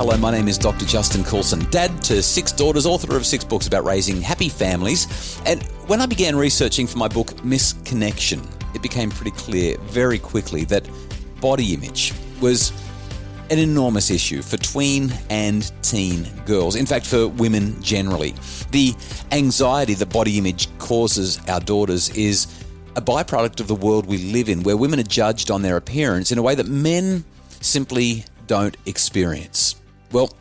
Hello, my name is Dr. Justin Coulson, dad to 6 daughters, author of 6 books about raising happy families. And when I began researching for my book, Misconnection, it became pretty clear very quickly that body image was an enormous issue for tween and teen girls. In fact, for women generally. The anxiety that body image causes our daughters is a byproduct of the world we live in, where women are judged on their appearance in a way that men simply don't experience. Well,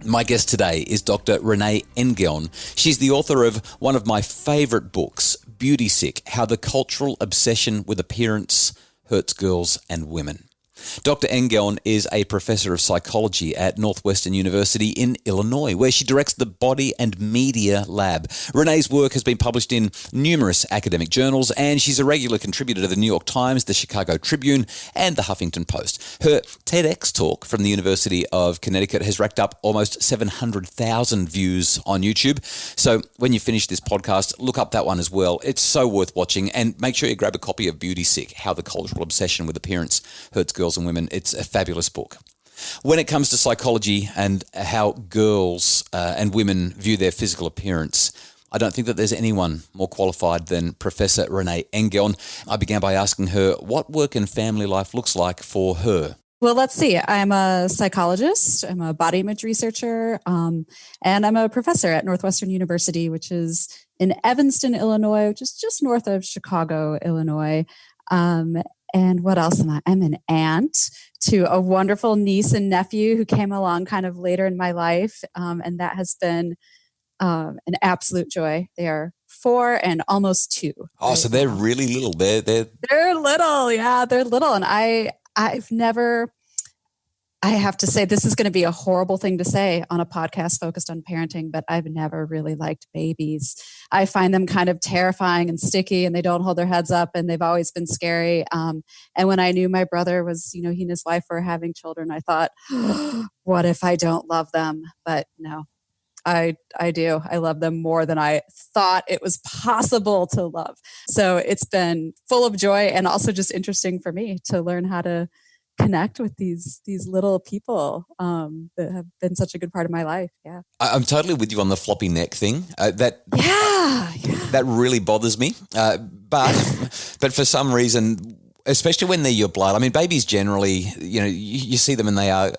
my guest today is Dr. Renee Engeln. She's the author of one of my favorite books, Beauty Sick: How the Cultural Obsession with Appearance Hurts Girls and Women. Dr. Engeln is a professor of psychology at Northwestern University in Illinois, where she directs the Body and Media Lab. Renee's work has been published in numerous academic journals, and she's a regular contributor to the New York Times, the Chicago Tribune, and the Huffington Post. Her TEDx talk from the University of Connecticut has racked up almost 700,000 views on YouTube. So when you finish this podcast, look up that one as well. It's so worth watching, and make sure you grab a copy of Beauty Sick: How the Cultural Obsession with Appearance Hurts Girls and Women. It's a fabulous book. When it comes to psychology and how girls and women view their physical appearance, I don't think that there's anyone more qualified than Professor Renee Engeln. I began by asking her what work and family life looks like for her. Well, let's see. I'm a psychologist, I'm a body image researcher, and I'm a professor at Northwestern University, which is in Evanston, Illinois, which is just north of Chicago, Illinois. And what else am I? I'm an aunt to a wonderful niece and nephew who came along kind of later in my life. And that has been an absolute joy. They are 4 and almost 2. Oh, so they're really little. They're little. Yeah, they're little. And I have to say, this is going to be a horrible thing to say on a podcast focused on parenting, but I've never really liked babies. I find them kind of terrifying and sticky, and they don't hold their heads up, and they've always been scary. And when I knew my brother was, he and his wife were having children, I thought, what if I don't love them? But no, I do. I love them more than I thought it was possible to love. So it's been full of joy, and also just interesting for me to learn how to connect with these little people that have been such a good part of my life. Yeah, I'm totally with you on the floppy neck thing. That really bothers me. But for some reason, especially when they're your blood. I mean, babies generally, you see them and they are,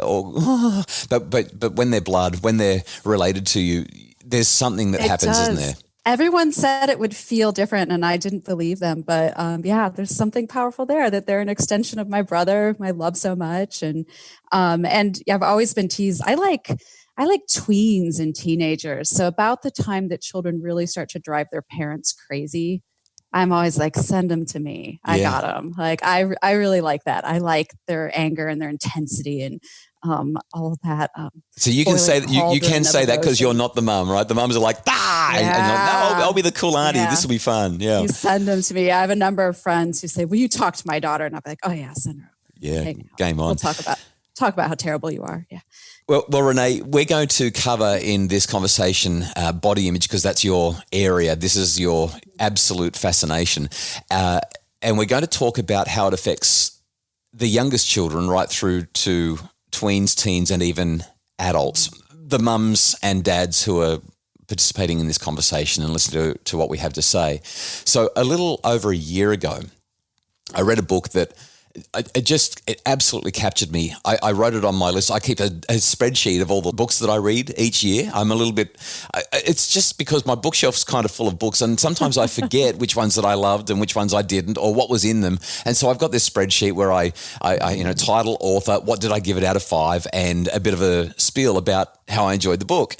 but when they're blood, when they're related to you, there's something that happens, isn't there? Everyone said it would feel different, and I didn't believe them. But there's something powerful there, that they're an extension of my brother, whom I love so much. And I've always been teased. I like tweens and teenagers. So about the time that children really start to drive their parents crazy, I'm always like, send them to me. I got them. Like, I really like that. I like their anger and their intensity and all of that. So you can say that you can say that because you're not the mum, right? The mums are like, and you're like, no, I'll be the cool auntie. Yeah. This will be fun. Yeah. You send them to me. I have a number of friends who say, will you talk to my daughter? And I'll be like, oh yeah, send her. Yeah. Game on. We'll talk about how terrible you are. Yeah. Well, Renee, we're going to cover in this conversation body image because that's your area. This is your absolute fascination. And we're going to talk about how it affects the youngest children right through to tweens, teens, and even adults. The mums and dads who are participating in this conversation and listening to what we have to say. So a little over a year ago, I read a book that it absolutely captured me. I wrote it on my list. I keep a spreadsheet of all the books that I read each year. I'm a little bit, it's just because my bookshelf's kind of full of books, and sometimes I forget which ones that I loved and which ones I didn't, or what was in them. And so I've got this spreadsheet where I title, author, what did I give it out of 5, and a bit of a spiel about how I enjoyed the book.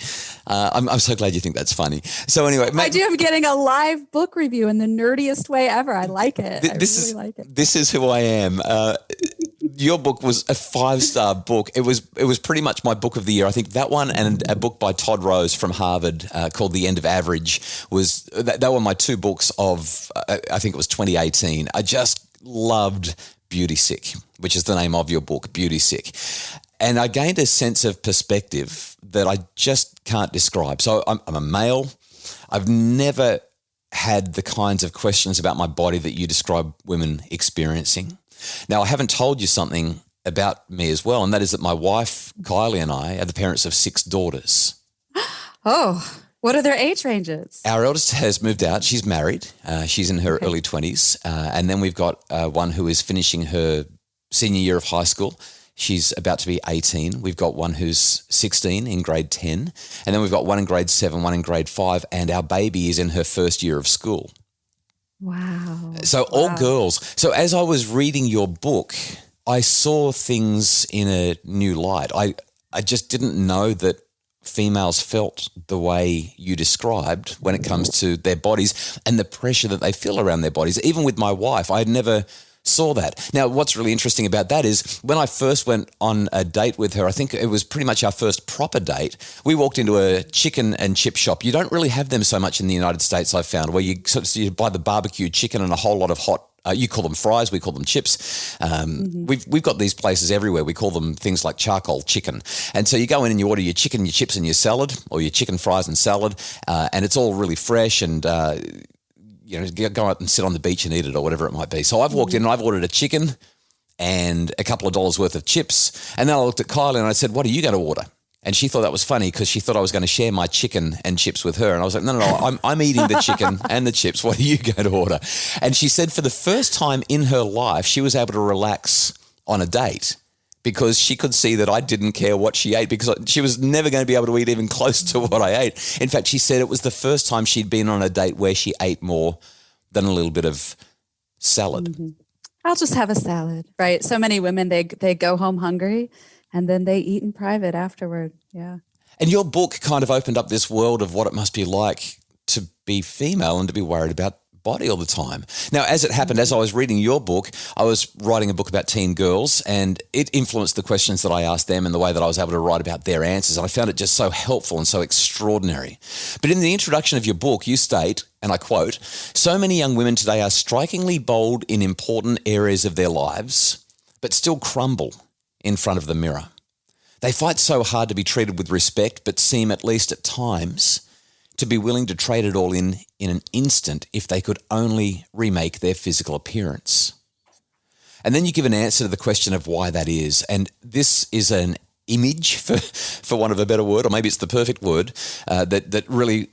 I'm so glad you think that's funny. So anyway, I do. I'm getting a live book review in the nerdiest way ever. I like it. I like it. This is who I am. Your book was a 5-star book. It was pretty much my book of the year. I think that one and a book by Todd Rose from Harvard called The End of Average that were my 2 books of I think it was 2018. I just loved Beauty Sick, which is the name of your book, Beauty Sick. And I gained a sense of perspective that I just can't describe. So I'm a male. I've never had the kinds of questions about my body that you describe women experiencing. Now, I haven't told you something about me as well, and that is that my wife, Kylie, and I are the parents of 6 daughters. Oh, what are their age ranges? Our eldest has moved out. She's married. She's in her early 20s. And then we've got one who is finishing her senior year of high school. She's about to be 18. We've got one who's 16 in grade 10. And then we've got one in grade 7, one in grade 5. And our baby is in her first year of school. Wow. So all girls. So as I was reading your book, I saw things in a new light. I just didn't know that females felt the way you described when it comes to their bodies and the pressure that they feel around their bodies. Even with my wife, I never saw that. Now, what's really interesting about that is when I first went on a date with her, I think it was pretty much our first proper date, we walked into a chicken and chip shop. You don't really have them so much in the United States, I've found, where you buy the barbecue chicken and a whole lot of hot you call them fries, we call them chips. We've got these places everywhere. We call them things like charcoal chicken. And so you go in and you order your chicken, your chips and your salad, or your chicken fries and salad, and it's all really fresh and go out and sit on the beach and eat it or whatever it might be. So I've walked in and I've ordered a chicken and a couple of dollars worth of chips. And then I looked at Kylie and I said, what are you going to order? And she thought that was funny because she thought I was going to share my chicken and chips with her. And I was like, no, I'm eating the chicken and the chips. What are you going to order? And she said for the first time in her life, she was able to relax on a date because she could see that I didn't care what she ate because she was never going to be able to eat even close to what I ate. In fact, she said it was the first time she'd been on a date where she ate more than a little bit of salad. Mm-hmm. I'll just have a salad, right? So many women, they go home hungry. And then they eat in private afterward. Yeah. And your book kind of opened up this world of what it must be like to be female and to be worried about body all the time. Now, as it happened, as I was reading your book, I was writing a book about teen girls and it influenced the questions that I asked them and the way that I was able to write about their answers. And I found it just so helpful and so extraordinary. But in the introduction of your book, you state, and I quote, "So many young women today are strikingly bold in important areas of their lives, but still crumble in front of the mirror. They fight so hard to be treated with respect, but seem, at least at times, to be willing to trade it all in an instant if they could only remake their physical appearance." And then you give an answer to the question of why that is. And this is an image, for want of a better word, or maybe it's the perfect word, that really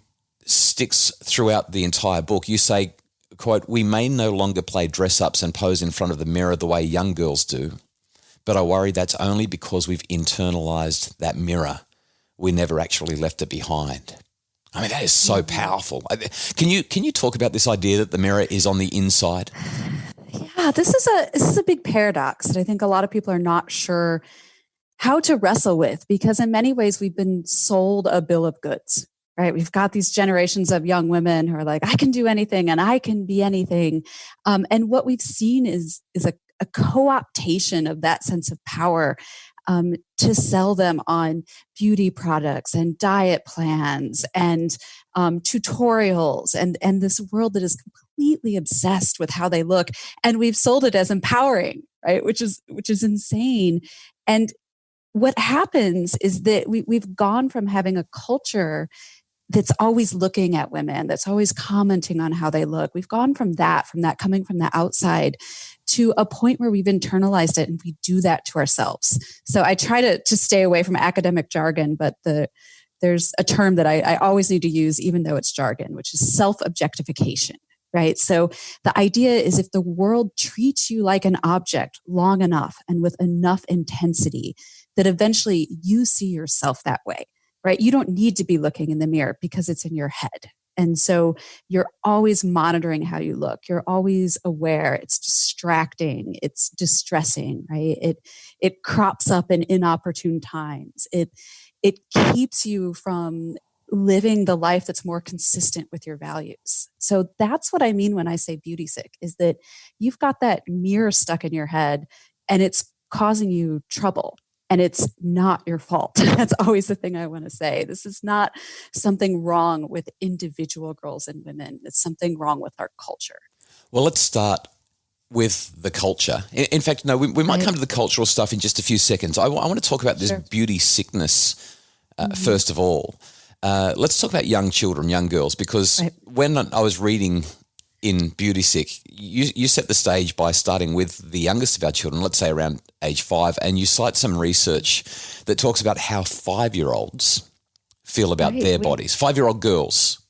sticks throughout the entire book. You say, quote, "We may no longer play dress-ups and pose in front of the mirror the way young girls do, but I worry that's only because we've internalized that mirror. We never actually left it behind." I mean, that is so powerful. Can you talk about this idea that the mirror is on the inside? Yeah, this is a big paradox that I think a lot of people are not sure how to wrestle with because in many ways we've been sold a bill of goods, right? We've got these generations of young women who are like, I can do anything and I can be anything. And what we've seen is a co-optation of that sense of power to sell them on beauty products and diet plans and tutorials and this world that is completely obsessed with how they look. And we've sold it as empowering, right? Which is insane. And what happens is that we've gone from having a culture that's always looking at women, that's always commenting on how they look. We've gone from that coming from the outside to a point where we've internalized it and we do that to ourselves. So I try to stay away from academic jargon, but there's a term that I always need to use, even though it's jargon, which is self-objectification, right? So the idea is if the world treats you like an object long enough and with enough intensity, that eventually you see yourself that way. Right? You don't need to be looking in the mirror because it's in your head. And so you're always monitoring how you look. You're always aware. It's distracting. It's distressing, right? It crops up in inopportune times. It keeps you from living the life that's more consistent with your values. So that's what I mean when I say beauty sick, is that you've got that mirror stuck in your head and it's causing you trouble. And it's not your fault. That's always the thing I want to say. This is not something wrong with individual girls and women. It's something wrong with our culture. Well, let's start with the culture. In fact, no, we might come to the cultural stuff in just a few seconds. I want to talk about this beauty sickness first of all. Let's talk about young children, young girls, because when I was reading in Beauty Sick, you set the stage by starting with the youngest of our children, let's say around age 5, and you cite some research that talks about how 5-year-olds feel about their bodies, 5-year-old girls.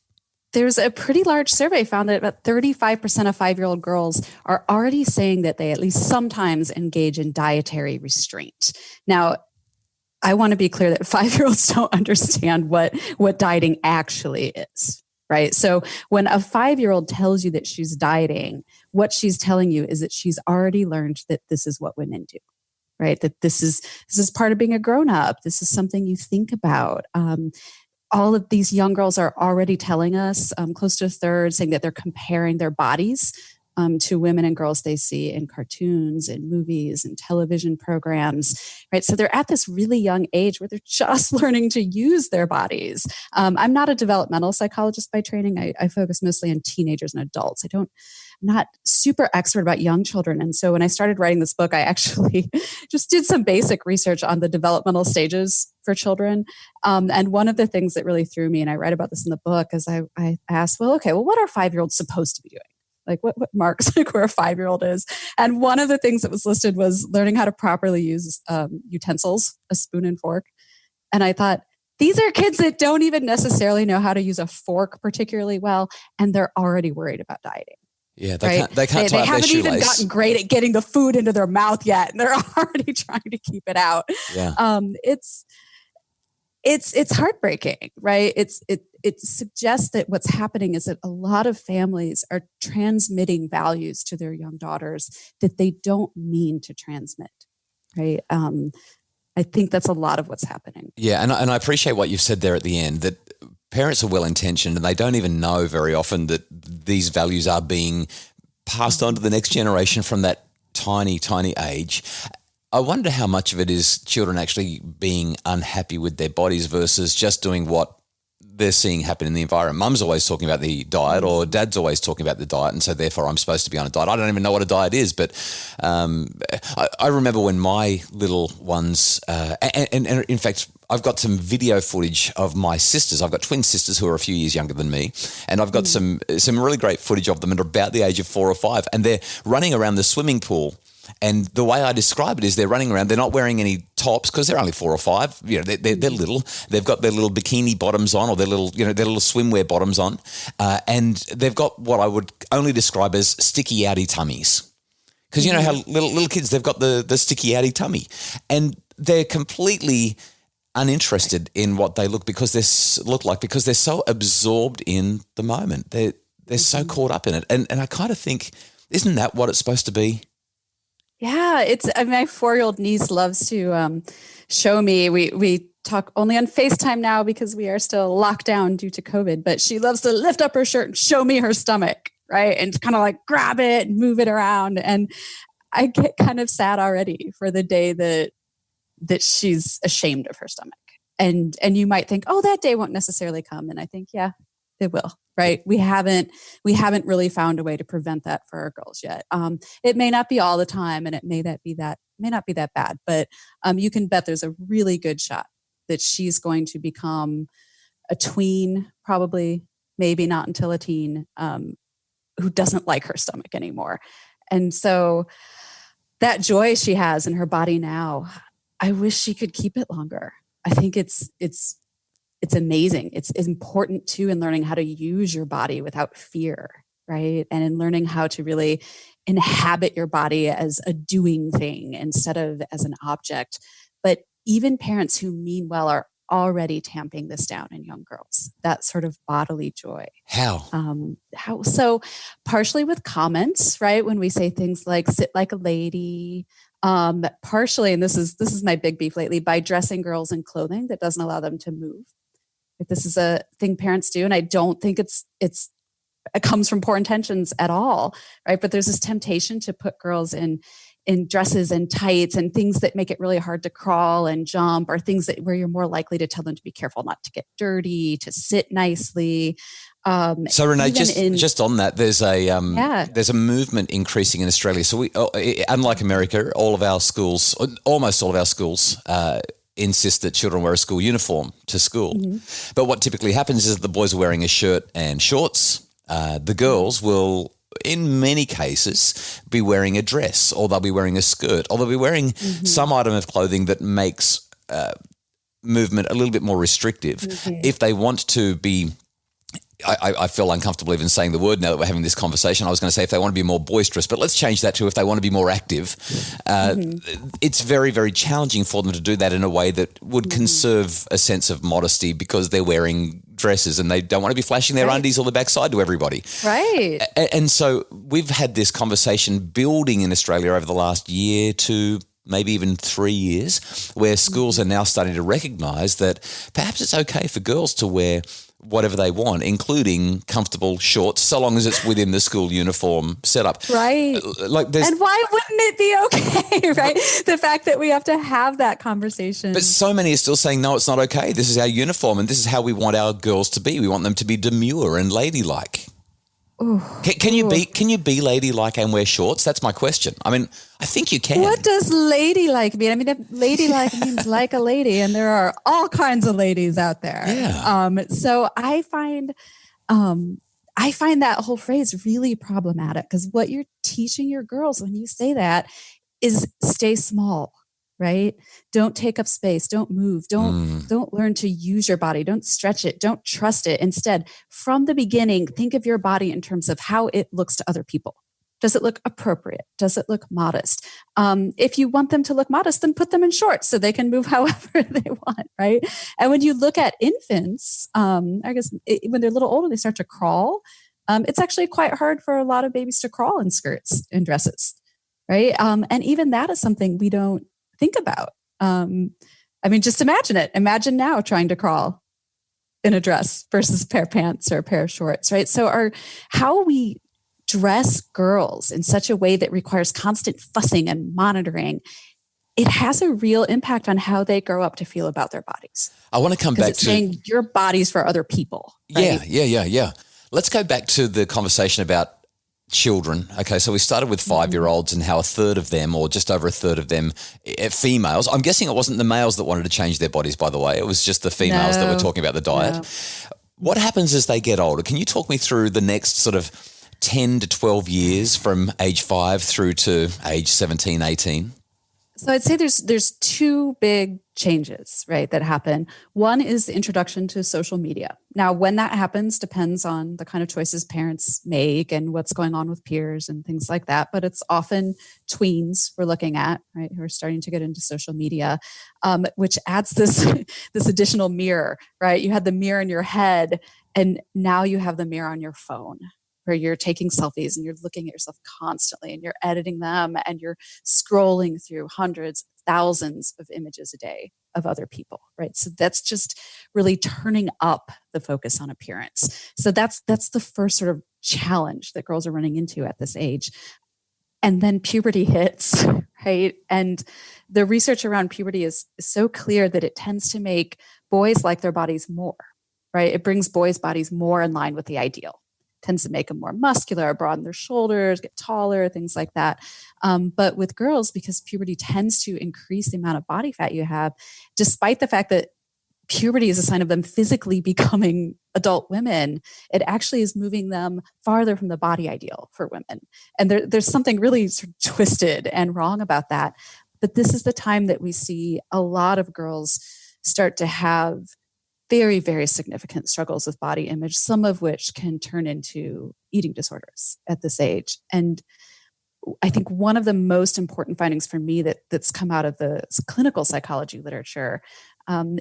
There's a pretty large survey found that about 35% of 5-year-old girls are already saying that they at least sometimes engage in dietary restraint. Now, I want to be clear that 5-year-olds don't understand what dieting actually is, right? So when a 5-year-old tells you that she's dieting, what she's telling you is that she's already learned that this is what women do, right? That this is part of being a grown-up. This is something you think about. All of these young girls are already telling us, close to a third, saying that they're comparing their bodies to women and girls they see in cartoons and movies and television programs, right? So they're at this really young age where they're just learning to use their bodies. I'm not a developmental psychologist by training. I focus mostly on teenagers and adults. I'm not super expert about young children. And so when I started writing this book, I actually just did some basic research on the developmental stages for children. And one of the things that really threw me, and I write about this in the book, is I asked, what are 5-year-olds supposed to be doing? Like what marks like where a 5-year-old is. And one of the things that was listed was learning how to properly use utensils, a spoon and fork. And I thought, these are kids that don't even necessarily know how to use a fork particularly well, and they're already worried about dieting. Yeah, they can't tie up their shoelace. They haven't even gotten great at getting the food into their mouth yet, and they're already trying to keep it out. Yeah. It's heartbreaking, right? It suggests that what's happening is that a lot of families are transmitting values to their young daughters that they don't mean to transmit, right? I think that's a lot of what's happening. Yeah, and I appreciate what you've said there at the end, that parents are well-intentioned and they don't even know very often that these values are being passed on to the next generation from that tiny, tiny age. I wonder how much of it is children actually being unhappy with their bodies versus just doing what they're seeing happen in the environment. Mum's always talking about the diet, or dad's always talking about the diet, and so therefore I'm supposed to be on a diet. I don't even know what a diet is, but I remember when my little ones, and in fact, I've got some video footage of my sisters. I've got twin sisters who are a few years younger than me, and I've got some really great footage of them at about the age of 4 or 5, and they're running around the swimming pool. And the way I describe it is they're running around. They're not wearing any tops because they're only 4 or 5. You know, they're little. They've got their little bikini bottoms on, or their little swimwear bottoms on, and they've got what I would only describe as sticky outy tummies. Because you know how little kids, they've got the sticky outy tummy, and they're completely uninterested in what they look because they're so absorbed in the moment. They're so caught up in it, and I kind of think, isn't that what it's supposed to be? Yeah, my 4-year-old niece loves to show me. We talk only on FaceTime now because we are still locked down due to COVID, but she loves to lift up her shirt and show me her stomach, right? And kind of like grab it and move it around. And I get kind of sad already for the day that she's ashamed of her stomach. And you might think, oh, that day won't necessarily come. And I think, yeah, it will. Right. We haven't really found a way to prevent that for our girls yet. It may not be all the time, and it may not be that bad, but you can bet there's a really good shot that she's going to become a tween, probably, maybe not until a teen, who doesn't like her stomach anymore. And so that joy she has in her body now, I wish she could keep it longer. I think it's amazing. It's important too in learning how to use your body without fear, right? And in learning how to really inhabit your body as a doing thing instead of as an object. But even parents who mean well are already tamping this down in young girls, that sort of bodily joy. How? How? So partially with comments, right? When we say things like sit like a lady, partially, and this is my big beef lately, by dressing girls in clothing that doesn't allow them to move. This is a thing parents do, and I don't think it comes from poor intentions at all, right? But there's this temptation to put girls in dresses and tights and things that make it really hard to crawl and jump, or things where you're more likely to tell them to be careful not to get dirty, to sit nicely. So Renee, just on that, there's a movement increasing in Australia. So we, unlike America, almost all of our schools insist that children wear a school uniform to school. Mm-hmm. But what typically happens is that the boys are wearing a shirt and shorts. The girls will in many cases, be wearing a dress, or they'll be wearing a skirt, or they'll be wearing some item of clothing that makes movement a little bit more restrictive. If they want to be, I feel uncomfortable even saying the word now that we're having this conversation. I was going to say if they want to be more boisterous, but let's change that to if they want to be more active. It's very, very challenging for them to do that in a way that would conserve a sense of modesty, because they're wearing dresses and they don't want to be flashing their undies or their backside to everybody. Right. And so we've had this conversation building in Australia over the last year to maybe even 3 years, where schools are now starting to recognise that perhaps it's okay for girls to wear whatever they want, including comfortable shorts, so long as it's within the school uniform setup. Right. And why wouldn't it be okay, right? The fact that we have to have that conversation. But so many are still saying, no, it's not okay. This is our uniform and this is how we want our girls to be. We want them to be demure and ladylike. Ooh. Can you be ladylike and wear shorts? That's my question. I mean, I think you can. What does ladylike mean? I mean, if ladylike means like a lady, and there are all kinds of ladies out there. Yeah. So I find that whole phrase really problematic, because what you're teaching your girls when you say that is stay small. Right? Don't take up space. Don't move. Don't learn to use your body. Don't stretch it. Don't trust it. Instead, from the beginning, think of your body in terms of how it looks to other people. Does it look appropriate? Does it look modest? If you want them to look modest, then put them in shorts so they can move however they want, right? And when you look at infants, when they're a little older, they start to crawl. It's actually quite hard for a lot of babies to crawl in skirts and dresses, right? And even that is something we don't think about. I mean, just imagine it. Imagine now trying to crawl in a dress versus a pair of pants or a pair of shorts, right? So how we dress girls in such a way that requires constant fussing and monitoring, it has a real impact on how they grow up to feel about their bodies. I want to come back to saying your body's for other people. Right? Yeah. Let's go back to the conversation about children. Okay, so we started with 5-year-olds and how a third of them, or just over a third of them, females. I'm guessing it wasn't the males that wanted to change their bodies, by the way. It was just the females that were talking about the diet. No. What happens as they get older? Can you talk me through the next sort of 10 to 12 years from age 5 through to age 17, 18? So I'd say there's two big changes, right, that happen. One is the introduction to social media. Now, when that happens depends on the kind of choices parents make and what's going on with peers and things like that. But it's often tweens we're looking at, right, who are starting to get into social media, which adds this additional mirror, right? You had the mirror in your head, and now you have the mirror on your phone, where you're taking selfies and you're looking at yourself constantly and you're editing them and you're scrolling through hundreds, thousands of images a day of other people, right? So that's just really turning up the focus on appearance. So that's the first sort of challenge that girls are running into at this age. And then puberty hits, right? And the research around puberty is so clear that it tends to make boys like their bodies more, right? It brings boys' bodies more in line with the ideal. Tends to make them more muscular, broaden their shoulders, get taller, things like that. But with girls, because puberty tends to increase the amount of body fat you have, despite the fact that puberty is a sign of them physically becoming adult women, it actually is moving them farther from the body ideal for women. And there's something really sort of twisted and wrong about that. But this is the time that we see a lot of girls start to have very, very significant struggles with body image, some of which can turn into eating disorders at this age. And I think one of the most important findings for me that's come out of the clinical psychology literature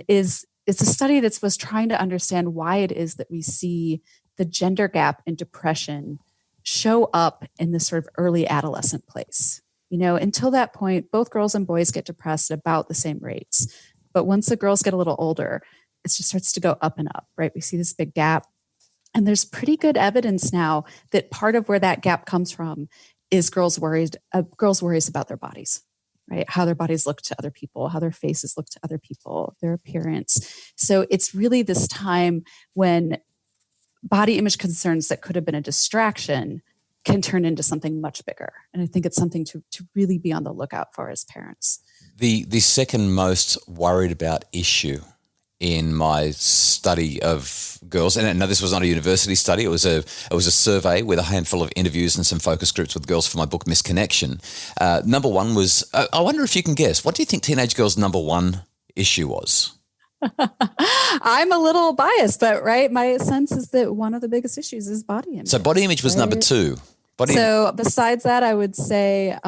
is it's a study that was trying to understand why it is that we see the gender gap in depression show up in this sort of early adolescent place. You know, until that point, both girls and boys get depressed at about the same rates. But once the girls get a little older, it just starts to go up and up, right? We see this big gap. And there's pretty good evidence now that part of where that gap comes from is girls' worries about their bodies, right? How their bodies look to other people, how their faces look to other people, their appearance. So it's really this time when body image concerns that could have been a distraction can turn into something much bigger. And I think it's something to really be on the lookout for as parents. The second most worried about issue in my study of girls, and no, this was not a university study. It was a survey with a handful of interviews and some focus groups with girls for my book Misconnection. Number one was, I wonder if you can guess, what do you think teenage girls' number one issue was? I'm a little biased, but right, my sense is that one of the biggest issues is body image. So body image was number two. Besides that, I would say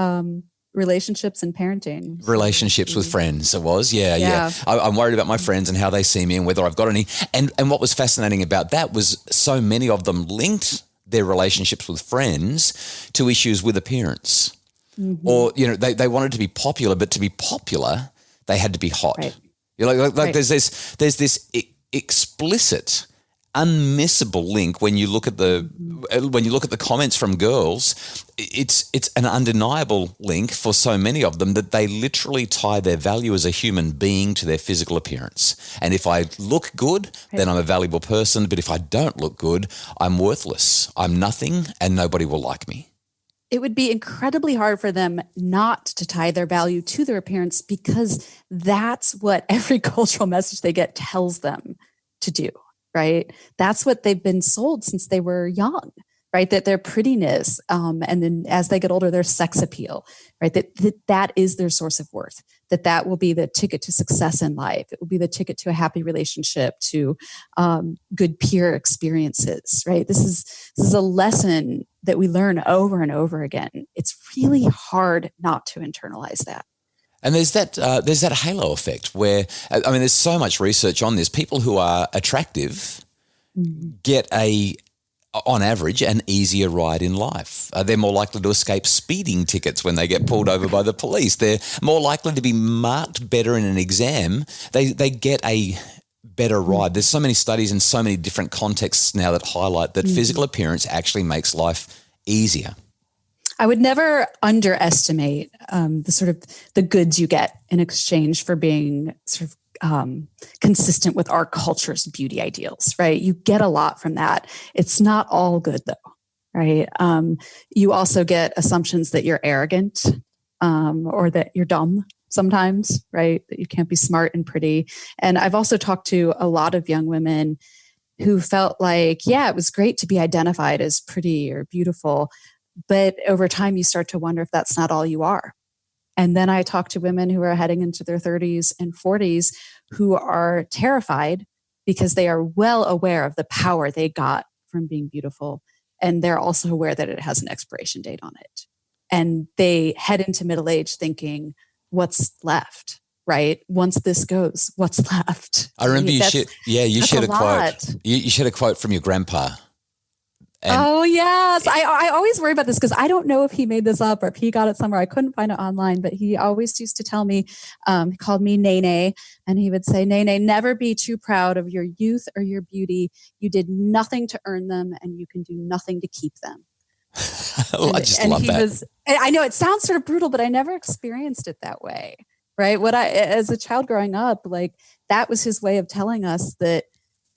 relationships and parenting. Relationships with friends, it was. Yeah. I'm worried about my friends and how they see me and whether I've got any. And what was fascinating about that was so many of them linked their relationships with friends to issues with appearance. Mm-hmm. Or, they wanted to be popular, but to be popular, they had to be hot. Right. Right. There's this explicit, unmissable link when you look at the comments from girls. It's an undeniable link for so many of them that they literally tie their value as a human being to their physical appearance. And if I look good, then I'm a valuable person. But if I don't look good, I'm worthless. I'm nothing, and nobody will like me. It would be incredibly hard for them not to tie their value to their appearance, because that's what every cultural message they get tells them to do, right? That's what they've been sold since they were young, right? That their prettiness, and then as they get older, their sex appeal, right? That is their source of worth, that will be the ticket to success in life. It will be the ticket to a happy relationship, to good peer experiences, right? This is a lesson that we learn over and over again. It's really hard not to internalize that. And there's that halo effect where, there's so much research on this. People who are attractive get on average, an easier ride in life. They're more likely to escape speeding tickets when they get pulled over by the police. They're more likely to be marked better in an exam. They get a better ride. There's so many studies in so many different contexts now that highlight that physical appearance actually makes life easier. I would never underestimate the goods you get in exchange for being sort of consistent with our culture's beauty ideals, right? You get a lot from that. It's not all good though, right? You also get assumptions that you're arrogant, or that you're dumb sometimes, right? That you can't be smart and pretty. And I've also talked to a lot of young women who felt like, yeah, it was great to be identified as pretty or beautiful, but over time you start to wonder if that's not all you are. And then I talk to women who are heading into their 30s and 40s who are terrified because they are well aware of the power they got from being beautiful. And they're also aware that it has an expiration date on it. And they head into middle age thinking, what's left, right? Once this goes, what's left? I remember you shared a quote. You shared a quote from your grandpa. Oh, yes. I always worry about this because I don't know if he made this up or if he got it somewhere. I couldn't find it online, but he always used to tell me, he called me Nene, and he would say, Nene, never be too proud of your youth or your beauty. You did nothing to earn them, and you can do nothing to keep them. I just love that. I know it sounds sort of brutal, but I never experienced it that way, right? As a child growing up, like that was his way of telling us that,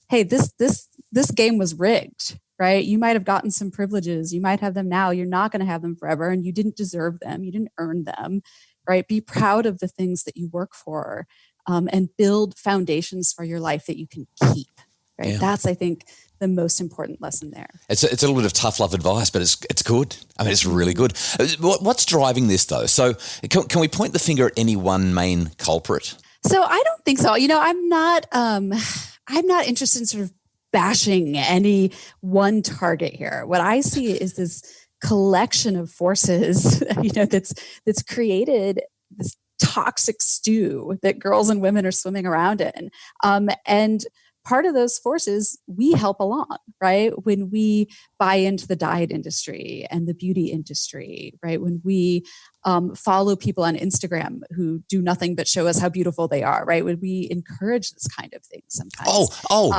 hey, this game was rigged. Right? You might have gotten some privileges. You might have them now. You're not going to have them forever, and you didn't deserve them. You didn't earn them, right? Be proud of the things that you work for, and build foundations for your life that you can keep, right? Yeah. That's, I think, the most important lesson there. It's a little bit of tough love advice, but it's good. It's really good. What's driving this, though? So can we point the finger at any one main culprit? So I don't think so. I'm not interested in sort of bashing any one target here. What I see is this collection of forces, that's created this toxic stew that girls and women are swimming around in. And part of those forces we help along, right? When we buy into the diet industry and the beauty industry, right? When we follow people on Instagram who do nothing but show us how beautiful they are, right? When we encourage this kind of thing sometimes.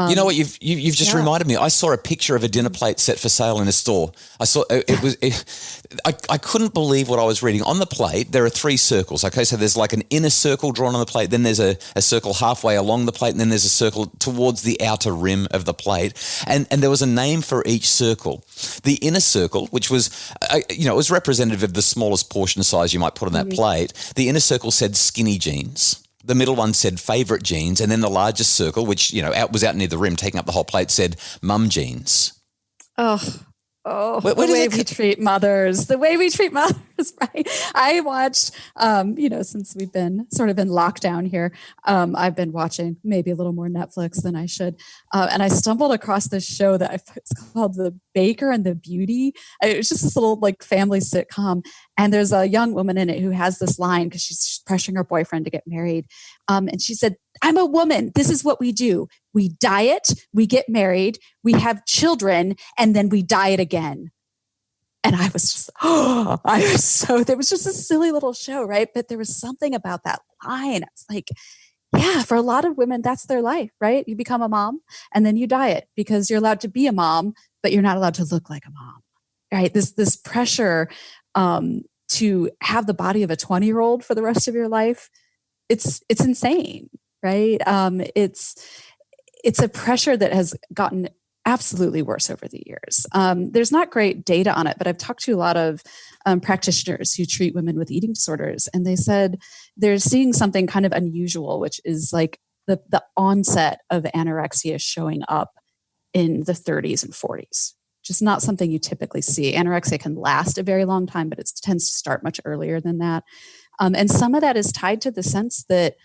You know what? You've just reminded me. I saw a picture of a dinner plate set for sale in a store. I saw I couldn't believe what I was reading. On the plate, there are 3 circles. Okay, so there's like an inner circle drawn on the plate. Then there's a circle halfway along the plate, and then there's a circle towards the outer rim of the plate. And there was a name for each circle. The inner circle, which was, it was representative of the smallest portion size you might put on that plate. The inner circle said skinny jeans. The middle one said favorite jeans. And then the largest circle, which, was out near the rim, taking up the whole plate, said mum jeans. The way we treat mothers, right? I watched, since we've been sort of in lockdown here, I've been watching maybe a little more Netflix than I should. And I stumbled across this show it's called The Baker and the Beauty. It was just this little like family sitcom. And there's a young woman in it who has this line because she's pressuring her boyfriend to get married. And she said, I'm a woman. This is what we do. We diet, we get married, we have children, and then we diet again. And I was just, there was just a silly little show, right? But there was something about that line. I was like, yeah, for a lot of women, that's their life, right? You become a mom and then you diet because you're allowed to be a mom, but you're not allowed to look like a mom, right? This pressure to have the body of a 20-year-old for the rest of your life, it's insane, right? It's a pressure that has gotten absolutely worse over the years. There's not great data on it, but I've talked to a lot of practitioners who treat women with eating disorders, and they said they're seeing something kind of unusual, which is like the onset of anorexia showing up in the 30s and 40s. Just not something you typically see. Anorexia can last a very long time, but it tends to start much earlier than that. And some of that is tied to the sense that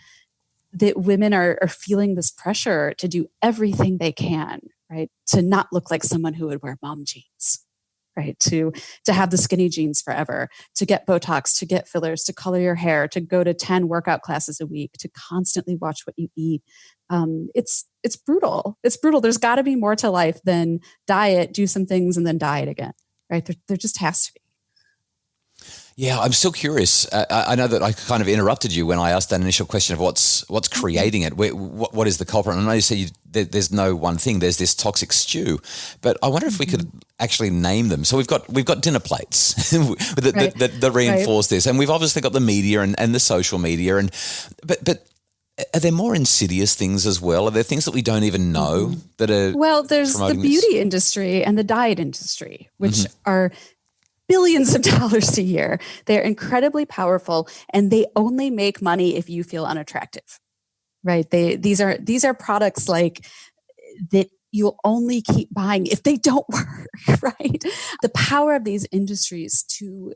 women are feeling this pressure to do everything they can, right? To not look like someone who would wear mom jeans, right? To have the skinny jeans forever, to get Botox, to get fillers, to color your hair, to go to 10 workout classes a week, to constantly watch what you eat. It's brutal. It's brutal. There's got to be more to life than diet, do some things, and then diet again, right? There just has to be. Yeah, I'm still curious. I know that I kind of interrupted you when I asked that initial question of what's creating it. What is the culprit? And I know you say there's no one thing. There's this toxic stew, but I wonder if we could actually name them. So we've got dinner plates that reinforce this, and we've obviously got the media and the social media, but are there more insidious things as well? Are there things that we don't even know that are? Well, there's the beauty industry and the diet industry, which are billions of dollars a year. They're incredibly powerful, and they only make money if you feel unattractive, right? These are products like that you'll only keep buying if they don't work, right? The power of these industries to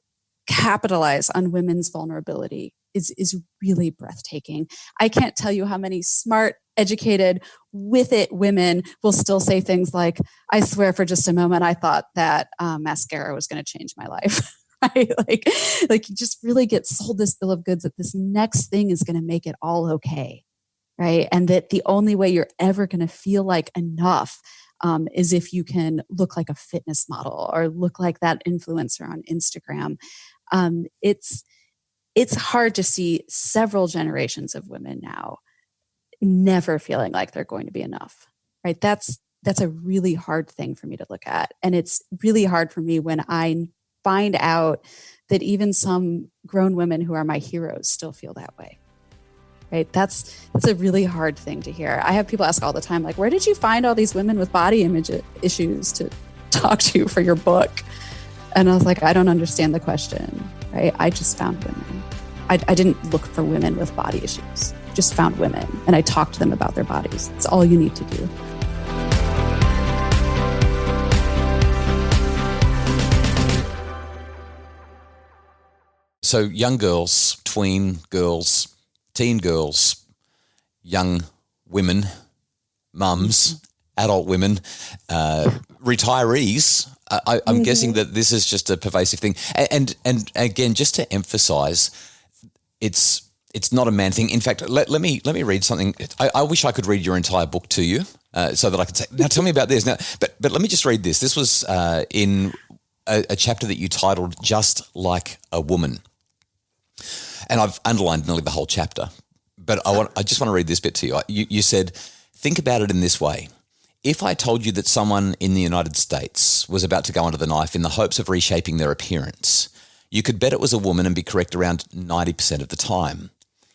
capitalize on women's vulnerability is really breathtaking. I can't tell you how many smart, educated, with it women will still say things like, I swear for just a moment, I thought that mascara was going to change my life. Right? Like you just really get sold this bill of goods that this next thing is going to make it all okay. Right. And that the only way you're ever going to feel like enough is if you can look like a fitness model or look like that influencer on Instagram. It's hard to see several generations of women now never feeling like they're going to be enough, right? That's a really hard thing for me to look at. And it's really hard for me when I find out that even some grown women who are my heroes still feel that way, right? That's a really hard thing to hear. I have people ask all the time, like, where did you find all these women with body image issues to talk to for your book? And I was like, I don't understand the question, right? I just found women. I didn't look for women with body issues. Just found women and I talked to them about their bodies. It's all you need to do. So young girls, tween girls, teen girls, young women, mums, adult women, retirees. I'm guessing that this is just a pervasive thing. And again, just to emphasize, it's not a man thing. In fact, let me read something. I wish I could read your entire book to you so that I could say, now tell me about this. Now, but let me just read this. This was in a chapter that you titled Just Like a Woman. And I've underlined nearly the whole chapter. But I just want to read this bit to you. You said, think about it in this way. If I told you that someone in the United States was about to go under the knife in the hopes of reshaping their appearance, you could bet it was a woman and be correct around 90% of the time.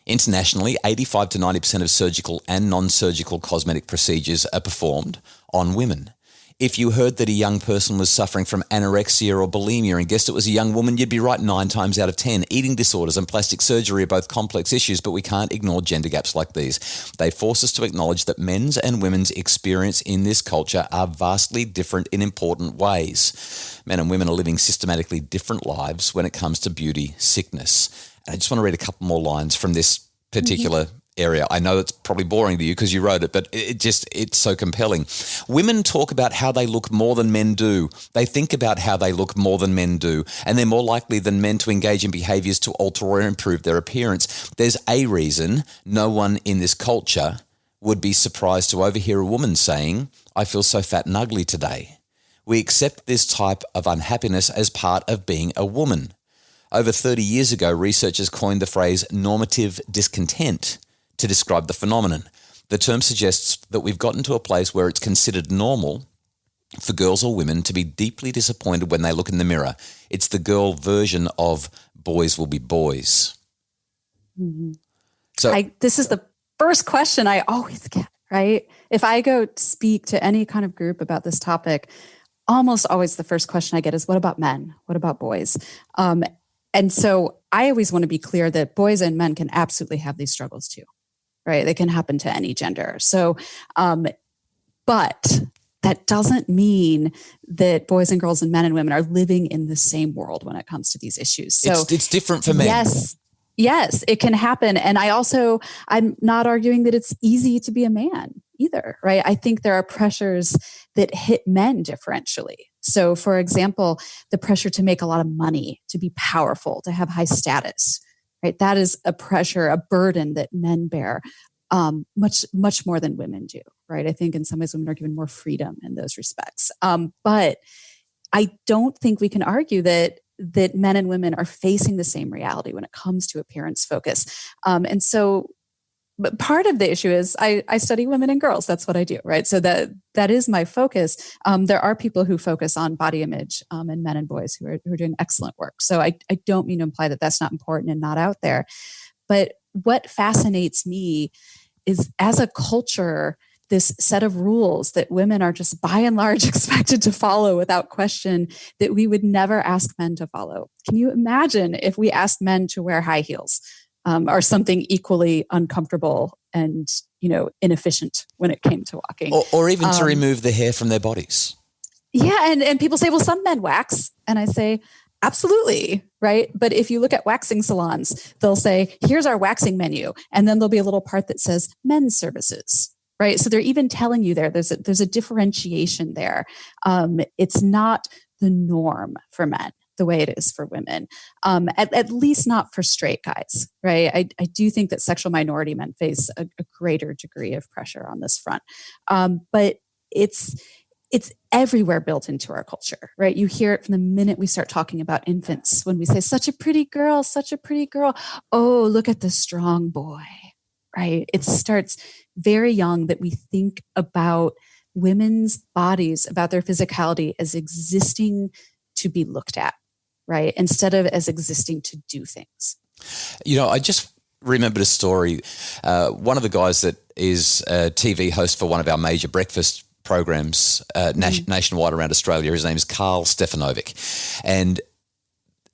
Internationally, 85 to 90% of surgical and non-surgical cosmetic procedures are performed on women. If you heard that a young person was suffering from anorexia or bulimia and guessed it was a young woman, you'd be right 9 times out of 10. Eating disorders and plastic surgery are both complex issues, but we can't ignore gender gaps like these. They force us to acknowledge that men's and women's experience in this culture are vastly different in important ways. Men and women are living systematically different lives when it comes to beauty, sickness. And I just want to read a couple more lines from this particular area. I know it's probably boring to you because you wrote it, but it's so compelling. Women talk about how they look more than men do. They think about how they look more than men do, and they're more likely than men to engage in behaviors to alter or improve their appearance. There's a reason no one in this culture would be surprised to overhear a woman saying, "I feel so fat and ugly today." We accept this type of unhappiness as part of being a woman. Over 30 years ago, researchers coined the phrase normative discontent to describe the phenomenon. The term suggests that we've gotten to a place where it's considered normal for girls or women to be deeply disappointed when they look in the mirror. It's the girl version of boys will be boys. Mm-hmm. This is the first question I always get, right? If I go speak to any kind of group about this topic, almost always the first question I get is, what about men? What about boys? And so I always want to be clear that boys and men can absolutely have these struggles too, right? They can happen to any gender. So, but that doesn't mean that boys and girls and men and women are living in the same world when it comes to these issues. So it's different for men. Yes, it can happen. And I'm not arguing that it's easy to be a man either, right? I think there are pressures that hit men differentially. So for example, the pressure to make a lot of money, to be powerful, to have high status, right? That is a pressure, a burden that men bear much, much more than women do, right? I think in some ways women are given more freedom in those respects. But I don't think we can argue that men and women are facing the same reality when it comes to appearance focus. But part of the issue is I study women and girls. That's what I do, right? So that is my focus. There are people who focus on body image and men and boys who are doing excellent work. So I don't mean to imply that that's not important and not out there. But what fascinates me is, as a culture, this set of rules that women are just by and large expected to follow without question that we would never ask men to follow. Can you imagine if we asked men to wear high heels? Or something equally uncomfortable and, inefficient when it came to walking. Or even to remove the hair from their bodies. Yeah, and people say, well, some men wax. And I say, absolutely, right? But if you look at waxing salons, they'll say, here's our waxing menu. And then there'll be a little part that says men's services, right? So they're even telling you there's a differentiation there. It's not the norm for men the way it is for women, at least not for straight guys, right? I do think that sexual minority men face a greater degree of pressure on this front. But it's everywhere built into our culture, right? You hear it from the minute we start talking about infants, when we say, such a pretty girl, such a pretty girl. Oh, look at the strong boy, right? It starts very young that we think about women's bodies, about their physicality as existing to be looked at, right? Instead of as existing to do things. I just remembered a story. One of the guys that is a TV host for one of our major breakfast programs nationwide around Australia, his name is Carl Stefanovic. And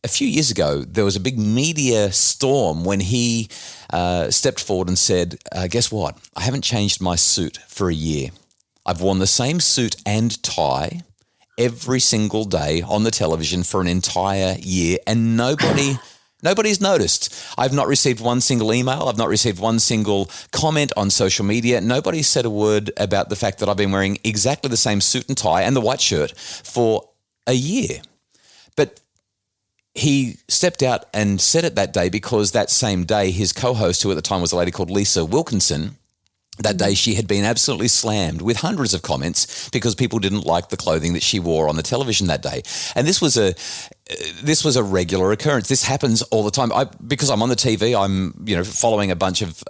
a few years ago, there was a big media storm when he stepped forward and said, guess what? I haven't changed my suit for a year. I've worn the same suit and tie every single day on the television for an entire year, and nobody's noticed. I've not received one single email. I've not received one single comment on social media. Nobody said a word about the fact that I've been wearing exactly the same suit and tie and the white shirt for a year. But he stepped out and said it that day because that same day his co-host, who at the time was a lady called Lisa Wilkinson, that day she had been absolutely slammed with hundreds of comments because people didn't like the clothing that she wore on the television that day. And this was a regular occurrence. This happens all the time. Because I'm on the TV, I'm following a bunch of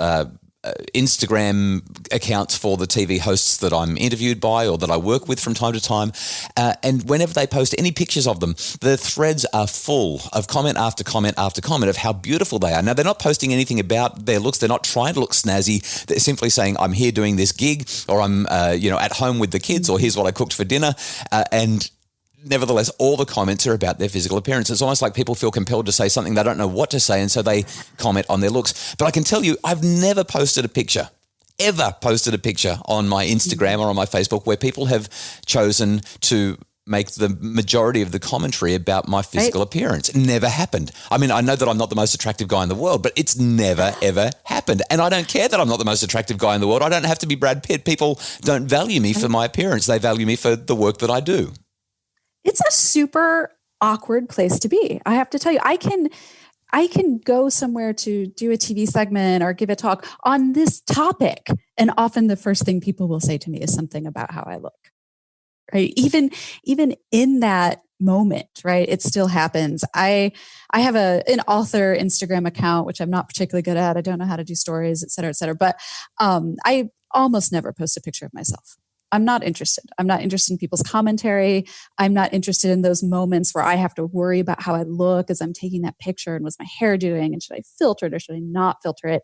Instagram accounts for the TV hosts that I'm interviewed by or that I work with from time to time. And whenever they post any pictures of them, the threads are full of comment after comment after comment of how beautiful they are. Now, they're not posting anything about their looks. They're not trying to look snazzy. They're simply saying, I'm here doing this gig, or I'm at home with the kids, or here's what I cooked for dinner. And nevertheless, all the comments are about their physical appearance. It's almost like people feel compelled to say something they don't know what to say, and so they comment on their looks. But I can tell you, I've never posted a picture, ever posted a picture on my Instagram or on my Facebook where people have chosen to make the majority of the commentary about my physical appearance. It never happened. I mean, I know that I'm not the most attractive guy in the world, but it's never, ever happened. And I don't care that I'm not the most attractive guy in the world. I don't have to be Brad Pitt. People don't value me for my appearance. They value me for the work that I do. It's a super awkward place to be. I have to tell you, I can go somewhere to do a TV segment or give a talk on this topic. And often the first thing people will say to me is something about how I look, right? Even in that moment, right? It still happens. I have an author Instagram account, which I'm not particularly good at. I don't know how to do stories, et cetera, et cetera. But I almost never post a picture of myself. I'm not interested. I'm not interested in people's commentary. I'm not interested in those moments where I have to worry about how I look as I'm taking that picture, and what's my hair doing, and should I filter it or should I not filter it?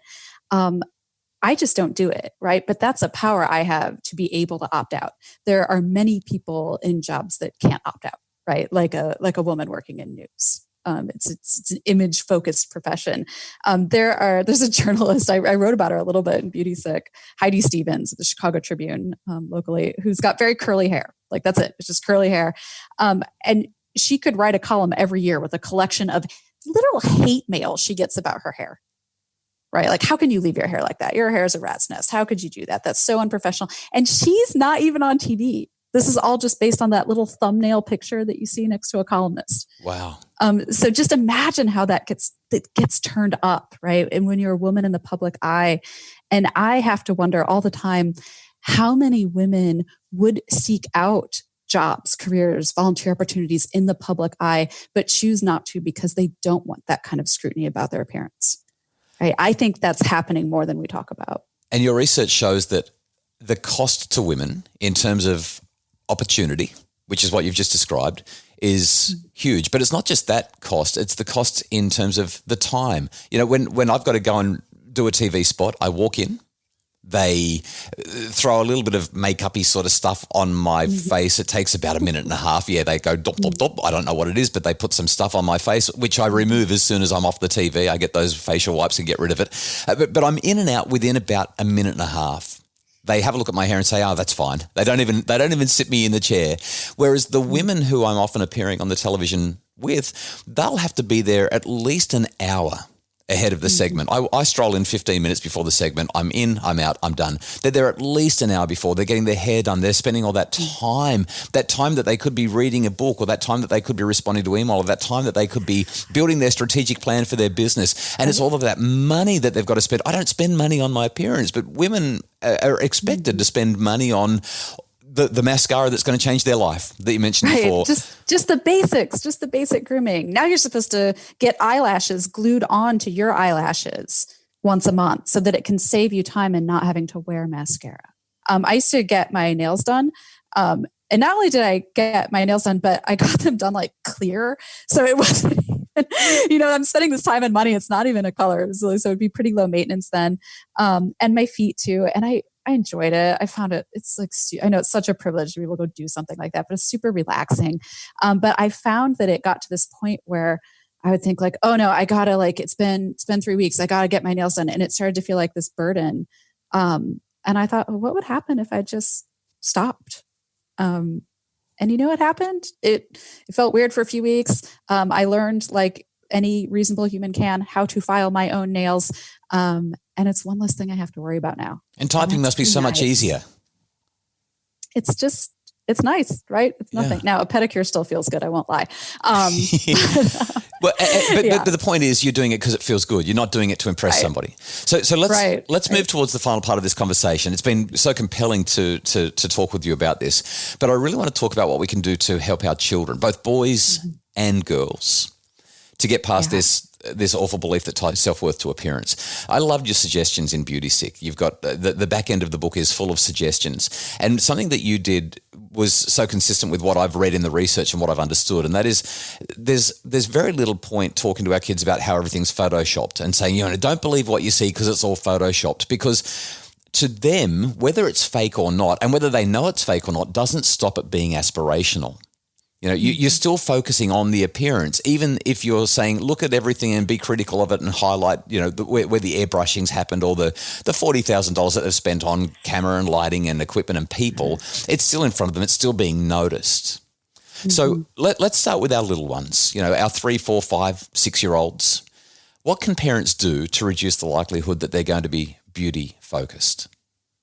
I just don't do it, right? But that's a power I have to be able to opt out. There are many people in jobs that can't opt out, right? Like a woman working in news. It's an image-focused profession. There's a journalist, I wrote about her a little bit in Beauty Sick, Heidi Stevens of the Chicago Tribune locally, who's got very curly hair. Like, that's it. It's just curly hair. And she could write a column every year with a collection of literal hate mail she gets about her hair. Right? Like, how can you leave your hair like that? Your hair is a rat's nest. How could you do that? That's so unprofessional. And she's not even on TV. This is all just based on that little thumbnail picture that you see next to a columnist. Wow. So just imagine how that gets turned up, right? And when you're a woman in the public eye, and I have to wonder all the time, how many women would seek out jobs, careers, volunteer opportunities in the public eye, but choose not to because they don't want that kind of scrutiny about their appearance. Right? I think that's happening more than we talk about. And your research shows that the cost to women in terms of opportunity, which is what you've just described, is huge. But it's not just that cost, it's the cost in terms of the time. You know, when I've got to go and do a TV spot, I walk in, they throw a little bit of makeup-y sort of stuff on my face. It takes about a minute and a half. Yeah, they go dop, dop, dop. I don't know what it is, but they put some stuff on my face, which I remove as soon as I'm off the TV. I get those facial wipes and get rid of it. But I'm in and out within about a minute and a half. They have a look at my hair and say, "Oh, that's fine." They don't even sit me in the chair. Whereas the women who I'm often appearing on the television with, they'll have to be there at least an hour ahead of the segment. I stroll in 15 minutes before the segment. I'm in, I'm out, I'm done. They're there at least an hour before. They're getting their hair done. They're spending all that time that they could be reading a book, or that time that they could be responding to email, or that time that they could be building their strategic plan for their business. And it's all of that money that they've got to spend. I don't spend money on my appearance, but women are expected to spend money on the mascara that's going to change their life that you mentioned before. Just the basics, just the basic grooming. Now you're supposed to get eyelashes glued onto your eyelashes once a month so that it can save you time and not having to wear mascara. I used to get my nails done. And not only did I get my nails done, but I got them done like clear. So it wasn't, I'm spending this time and money. It's not even a color. So it'd be pretty low maintenance then. And my feet too. And I enjoyed it. I found it's like, I know it's such a privilege to be able to go do something like that, but it's super relaxing. But I found that it got to this point where I would think like, oh no, I gotta it's been 3 weeks. I gotta get my nails done. And it started to feel like this burden. And I thought, well, what would happen if I just stopped? And you know what happened? It felt weird for a few weeks. I learned, like any reasonable human can, how to file my own nails. And it's one less thing I have to worry about now. And typing must be so much easier. It's nice, right? It's nothing. Now, a pedicure still feels good. I won't lie. But the point is, you're doing it because it feels good. You're not doing it to impress somebody. So let's move towards the final part of this conversation. It's been so compelling to talk with you about this, but I really want to talk about what we can do to help our children, both boys and girls, to get past this this awful belief that ties self-worth to appearance. I loved your suggestions in Beauty Sick. You've got the back end of the book is full of suggestions. And something that you did was so consistent with what I've read in the research and what I've understood. And that is there's very little point talking to our kids about how everything's photoshopped and saying, don't believe what you see because it's all photoshopped. Because to them, whether it's fake or not, and whether they know it's fake or not, doesn't stop it being aspirational. You're still focusing on the appearance, even if you're saying, look at everything and be critical of it and highlight, where the airbrushings happened or the $40,000 that they've spent on camera and lighting and equipment and people. It's still in front of them. It's still being noticed. Mm-hmm. So let's start with our little ones, our 3, 4, 5, 6-year-olds. What can parents do to reduce the likelihood that they're going to be beauty focused?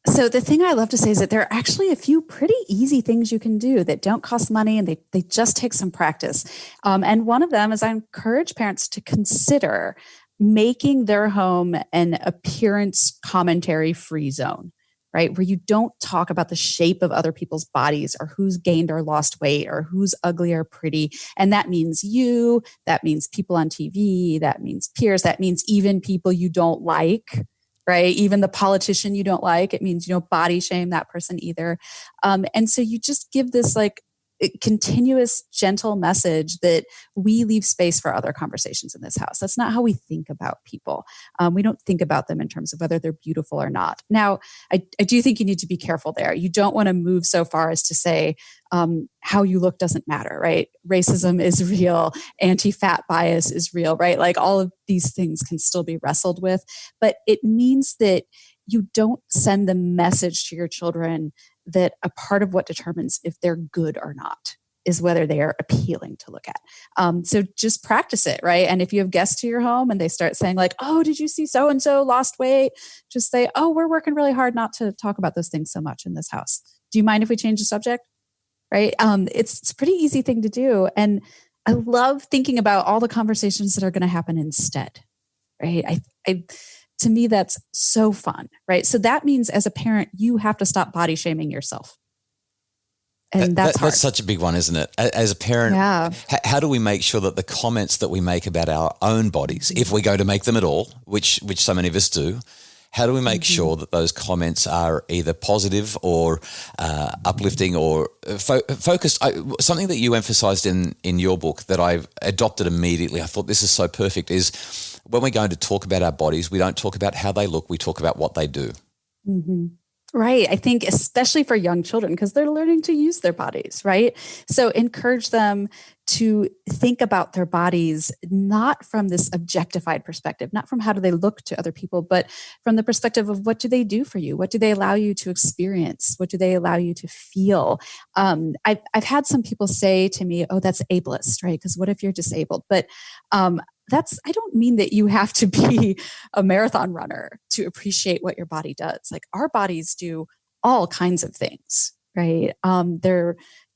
So the thing I love to say is that there are actually a few pretty easy things you can do that don't cost money and they just take some practice. And one of them is I encourage parents to consider making their home an appearance commentary free zone, right? Where you don't talk about the shape of other people's bodies or who's gained or lost weight or who's ugly or pretty. And that means you, that means people on TV, that means peers, that means even people you don't like. Right? Even the politician you don't like, it means, body shame that person either. And so you just give this continuous gentle message that we leave space for other conversations in this house. That's not how we think about people. We don't think about them in terms of whether they're beautiful or not. Now, I do think you need to be careful there. You don't want to move so far as to say how you look doesn't matter, right? Racism is real. Anti-fat bias is real, right? Like all of these things can still be wrestled with, but it means that you don't send the message to your children that a part of what determines if they're good or not is whether they are appealing to look at. So just practice it, right? And if you have guests to your home and they start saying like, oh, did you see so-and-so lost weight? Just say, oh, we're working really hard not to talk about those things so much in this house. Do you mind if we change the subject? Right? It's a pretty easy thing to do. And I love thinking about all the conversations that are going to happen instead, right? To me, that's so fun, right? So that means as a parent, you have to stop body shaming yourself. And that's hard. That's such a big one, isn't it? As a parent, how do we make sure that the comments that we make about our own bodies, if we're going to make them at all, which so many of us do, how do we make sure that those comments are either positive or uplifting or focused? Something that you emphasized in your book that I've adopted immediately, I thought this is so perfect, is when we're going to talk about our bodies, we don't talk about how they look, we talk about what they do. Mm-hmm. Right. I think especially for young children, because they're learning to use their bodies, right? So encourage them to think about their bodies, not from this objectified perspective, not from how do they look to other people, but from the perspective of what do they do for you? What do they allow you to experience? What do they allow you to feel? I've had some people say to me, oh, that's ableist, right? Because what if you're disabled? But I don't mean that you have to be a marathon runner to appreciate what your body does. Like our bodies do all kinds of things, right?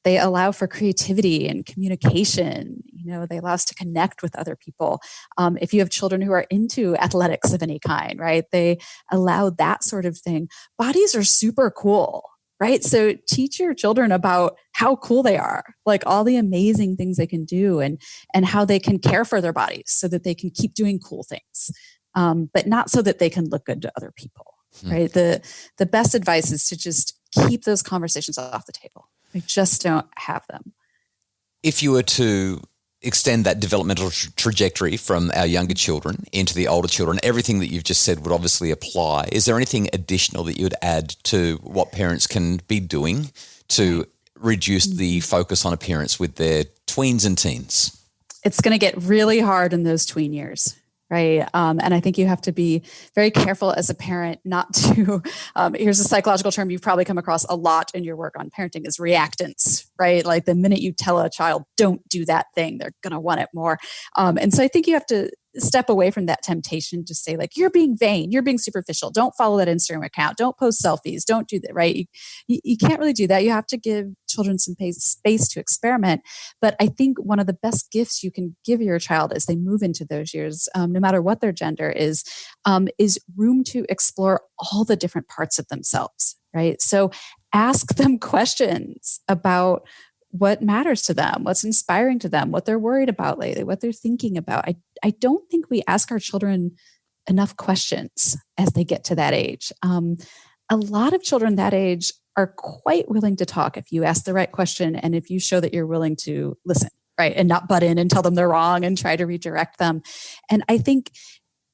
They allow for creativity and communication. They allow us to connect with other people. If you have children who are into athletics of any kind, right? They allow that sort of thing. Bodies are super cool. Right. So teach your children about how cool they are, like all the amazing things they can do and how they can care for their bodies so that they can keep doing cool things, but not so that they can look good to other people. Right. The best advice is to just keep those conversations off the table. I just don't have them. If you were to extend that developmental trajectory from our younger children into the older children, everything that you've just said would obviously apply. Is there anything additional that you would add to what parents can be doing to reduce the focus on appearance with their tweens and teens? It's going to get really hard in those tween years. Right. And I think you have to be very careful as a parent not to, here's a psychological term you've probably come across a lot in your work on parenting is reactance, right? Like the minute you tell a child, don't do that thing, they're going to want it more. And so I think you have to step away from that temptation to say like, you're being vain, you're being superficial. Don't follow that Instagram account. Don't post selfies. Don't do that, right? You can't really do that. You have to give children some space to experiment. But I think one of the best gifts you can give your child as they move into those years, no matter what their gender is room to explore all the different parts of themselves, right? So ask them questions about what matters to them, what's inspiring to them, what they're worried about lately, what they're thinking about. I don't think we ask our children enough questions as they get to that age. A lot of children that age are quite willing to talk if you ask the right question and if you show that you're willing to listen, right? And not butt in and tell them they're wrong and try to redirect them. And I think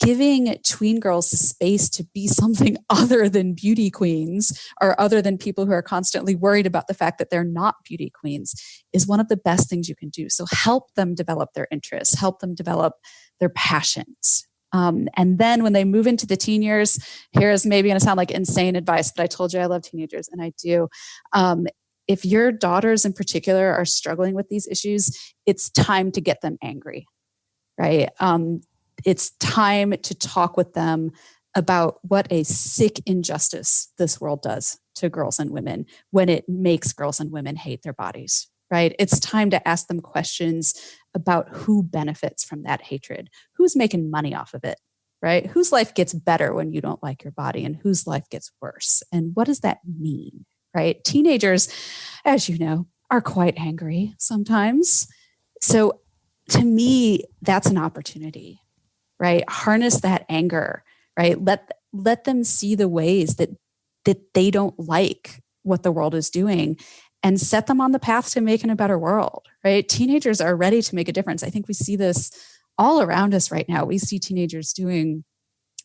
giving tween girls the space to be something other than beauty queens or other than people who are constantly worried about the fact that they're not beauty queens is one of the best things you can do. So help them develop their interests, help them develop their passions. And then when they move into the teen years, here's maybe going to sound like insane advice, but I told you I love teenagers, and I do. If your daughters in particular are struggling with these issues, it's time to get them angry, right? It's time to talk with them about what a sick injustice this world does to girls and women when it makes girls and women hate their bodies, right? It's time to ask them questions about who benefits from that hatred, who's making money off of it, right? Whose life gets better when you don't like your body and whose life gets worse? And what does that mean, right? Teenagers, as you know, are quite angry sometimes. So to me, that's an opportunity, right? Harness that anger, right? Let them see the ways that they don't like what the world is doing and set them on the path to making a better world, right? Teenagers are ready to make a difference. I think we see this all around us right now. We see teenagers doing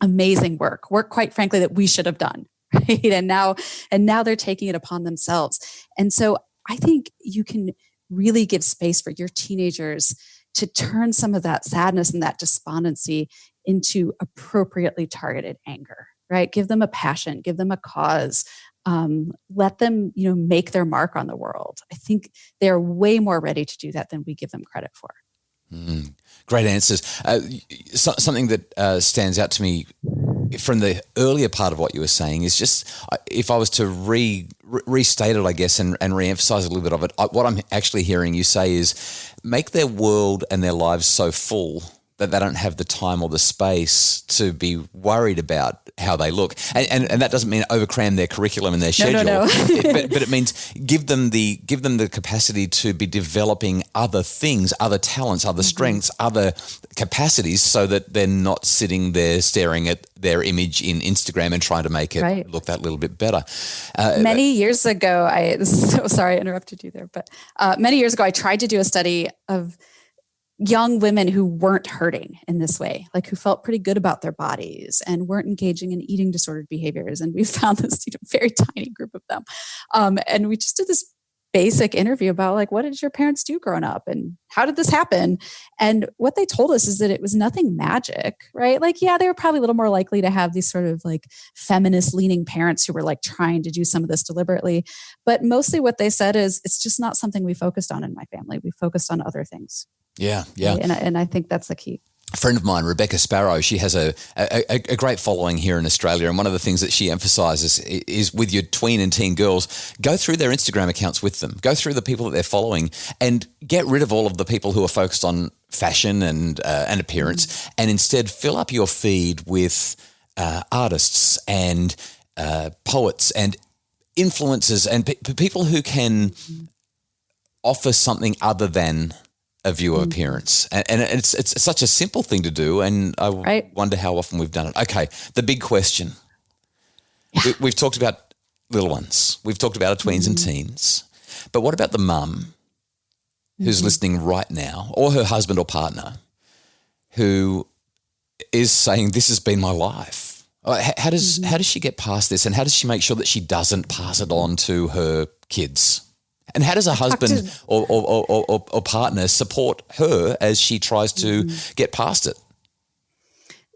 amazing work, quite frankly, that we should have done, right? And now they're taking it upon themselves. And so I think you can really give space for your teenagers to turn some of that sadness and that despondency into appropriately targeted anger, right? Give them a passion, give them a cause, let them, make their mark on the world. I think they're way more ready to do that than we give them credit for. Great answers. Something that stands out to me from the earlier part of what you were saying is just, if I was to restate it, I guess, and reemphasize a little bit of it, what I'm actually hearing you say is make their world and their lives so full that they don't have the time or the space to be worried about how they look. And that doesn't mean overcram their curriculum and their schedule. No. but it means give them the capacity to be developing other things, other talents, other strengths, other capacities, so that they're not sitting there staring at their image in Instagram and trying to make it look that little bit better. Many years ago, so sorry I interrupted you there, but many years ago, I tried to do a study of young women who weren't hurting in this way, like who felt pretty good about their bodies and weren't engaging in eating disordered behaviors. And we found this very tiny group of them. And we just did this basic interview about like, what did your parents do growing up and how did this happen? And what they told us is that it was nothing magic, right? Like, yeah, they were probably a little more likely to have these sort of like feminist leaning parents who were like trying to do some of this deliberately. But mostly what they said is it's just not something we focused on in my family. We focused on other things. Yeah. Right? And I think that's the key. A friend of mine, Rebecca Sparrow, she has a great following here in Australia. And one of the things that she emphasizes is with your tween and teen girls, go through their Instagram accounts with them. Go through the people that they're following and get rid of all of the people who are focused on fashion and appearance, and instead fill up your feed with artists and poets and influencers and people who can offer something other than a view of appearance. And it's such a simple thing to do, and I wonder how often we've done it. Okay, the big question. Yeah. We've talked about little ones. We've talked about our tweens and teens. But what about the mum who's listening right now, or her husband or partner, who is saying, this has been my life? How does she get past this, and how does she make sure that she doesn't pass it on to her kids? And how does a husband or partner support her as she tries to get past it?